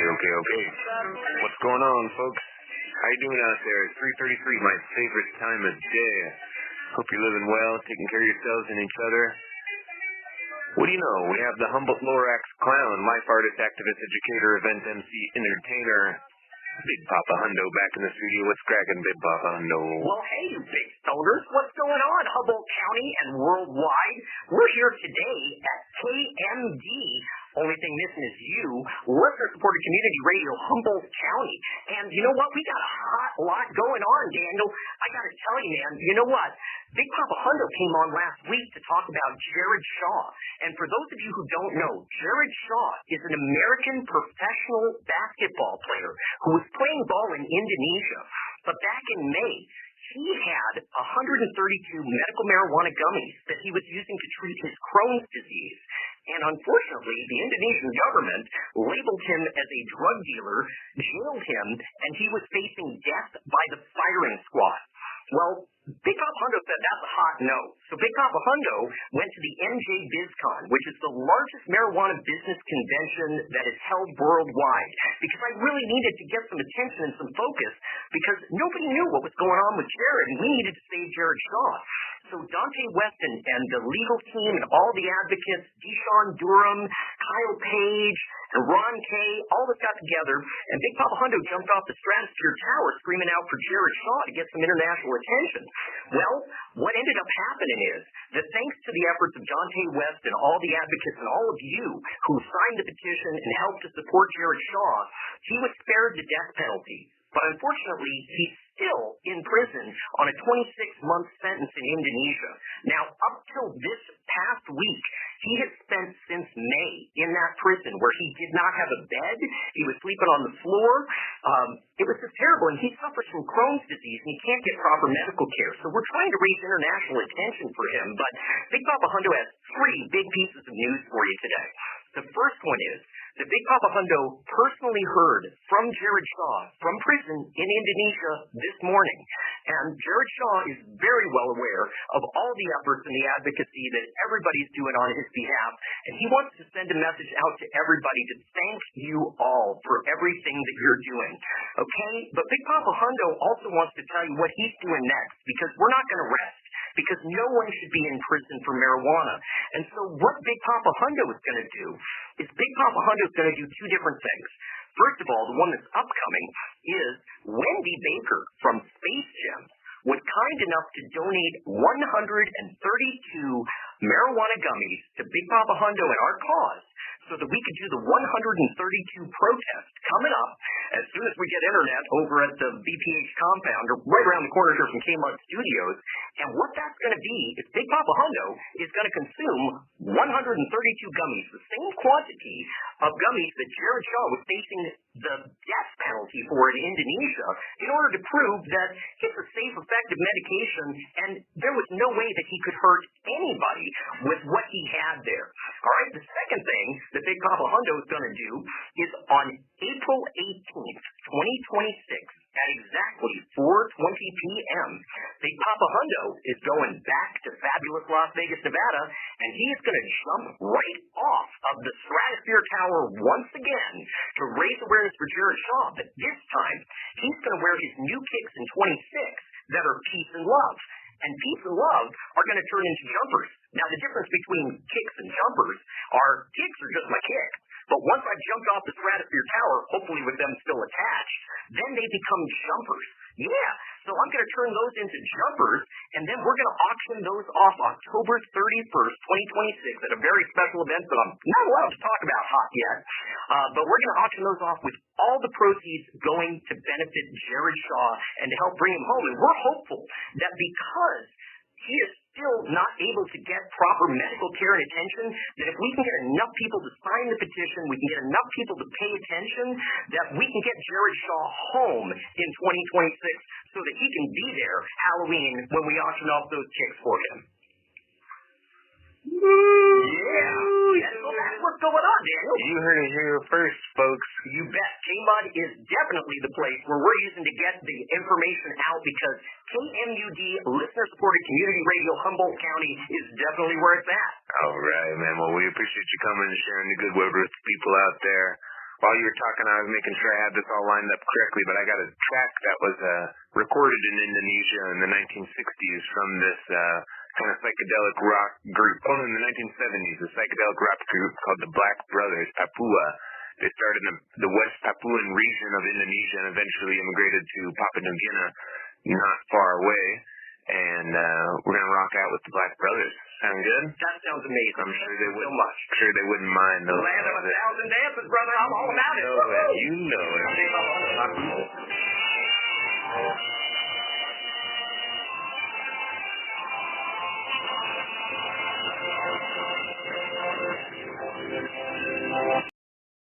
Okay. What's going on, folks? How you doing out there? It's 3:33, my favorite time of day. Hope you're living well, taking care of yourselves and each other. What do you know? We have the Humboldt Lorax clown, life artist, activist, educator, event MC, entertainer, Big Papa Hundo back in the studio. What's cracking, Big Papa Hundo? Well, hey, you big stoners. What's going on, Humboldt County and worldwide? We're here today at KMUD. Only thing missing is you, listener-supported community radio, Humboldt County. And you know what? We got a hot lot going on, Daniel. I got to tell you, man, you know what? Big Papa Hundo came on last week to talk about Jared Shaw. And for those of you who don't know, Jared Shaw is an American professional basketball player who was playing ball in Indonesia. But back in May, he had 132 medical marijuana gummies that he was using to treat his Crohn's disease. And unfortunately, the Indonesian government labeled him as a drug dealer, jailed him, and he was facing death by the firing squad. Well, Big Papa Hundo said that's a hot no. So Big Papa Hundo went to the NJ BizCon, which is the largest marijuana business convention that is held worldwide, because I really needed to get some attention and some focus, because nobody knew what was going on with Jared, and we needed to save Jared Shaw. So Dante Weston and the legal team and all the advocates, Deshaun Durham, Kyle Page, and Ron Kay, all of us got together, and Big Papa Hundo jumped off the Stratosphere Tower screaming out for Jared Shaw to get some international attention. Well, what ended up happening is that thanks to the efforts of Dante West and all the advocates and all of you who signed the petition and helped to support Jared Shaw, he was spared the death penalty. But unfortunately, he's still in prison on a 26-month sentence in Indonesia. Now, up till this past week, he has spent since May in that prison where he did not have a bed. He was sleeping on the floor. It was just terrible, and he suffers from Crohn's disease, and he can't get proper medical care. So we're trying to raise international attention for him. But Big Papa Hundo has three big pieces of news for you today. The first one is that Big Papa Hundo personally heard from Jared Shaw from prison in Indonesia this morning. And Jared Shaw is very well aware of all the efforts and the advocacy that everybody's doing on his behalf. And he wants to send a message out to everybody to thank you all for everything that you're doing. Okay? But Big Papa Hundo also wants to tell you what he's doing next, because we're not going to rest, because no one should be in prison for marijuana. And so what Big Papa Hundo is going to do is Big Papa Hundo is going to do two different things. First of all, the one that's upcoming is Wendy Baker from Space Gem was kind enough to donate 132 marijuana gummies to Big Papa Hundo and our cause, so that we could do the 132 protest coming up as soon as we get internet over at the BPH compound, or right around the corner here from KMUD Studios. And what that's going to be is Big Papa Hundo is going to consume 132 gummies, the same quantity of gummies that Jared Shaw was facing the death penalty for in Indonesia, in order to prove that it's a safe, effective medication, and there was no way that he could hurt anybody with what he had there. All right, the second thing that Big Papa Hundo is going to do is on April 18th, 2026, at exactly 4:20 p.m., Big Papa Hundo is going back to fabulous Las Vegas, Nevada, and he is going to jump right off of the Stratosphere Tower once again to raise awareness for Jared Shaw. But this time, he's going to wear his new kicks in 26 that are peace and love. And peace and love are going to turn into jumpers. Now, the difference between kicks and jumpers are kicks are just my kicks. But once I've jumped off the Stratosphere Tower, hopefully with them still attached, then they become jumpers. Yeah, so I'm going to turn those into jumpers, and then we're going to auction those off October 31st, 2026 at a very special event that I'm not allowed to talk about hot yet. But we're going to auction those off with all the proceeds going to benefit Jared Shaw and to help bring him home. And we're hopeful that because he is still not able to get proper medical care and attention, that if we can get enough people to sign the petition, we can get enough people to pay attention, that we can get Jared Shaw home in 2026 so that he can be there Halloween when we auction off those kicks for him. Yeah. So that's what's what's going on, Daniel. You heard it here first, folks. You bet. KMUD is definitely the place where we're using to get the information out because KMUD, listener-supported community radio, Humboldt County, is definitely where it's at. All right, man. Well, we appreciate you coming and sharing the good word with the people out there. While you were talking, I was making sure I had this all lined up correctly, but I got a track that was recorded in Indonesia in the 1960s from this kind of psychedelic rock group. Oh, in the 1970s, a psychedelic rock group called the Black Brothers, Papua. They started in the West Papuan region of Indonesia and eventually immigrated to Papua New Guinea, not far away. And we're going to rock out with the Black Brothers. Sound good? That sounds amazing. I'm sure they wouldn't, so much. Sure they wouldn't mind. The land of 1,000 dances, brother. I'm all about it. You know it.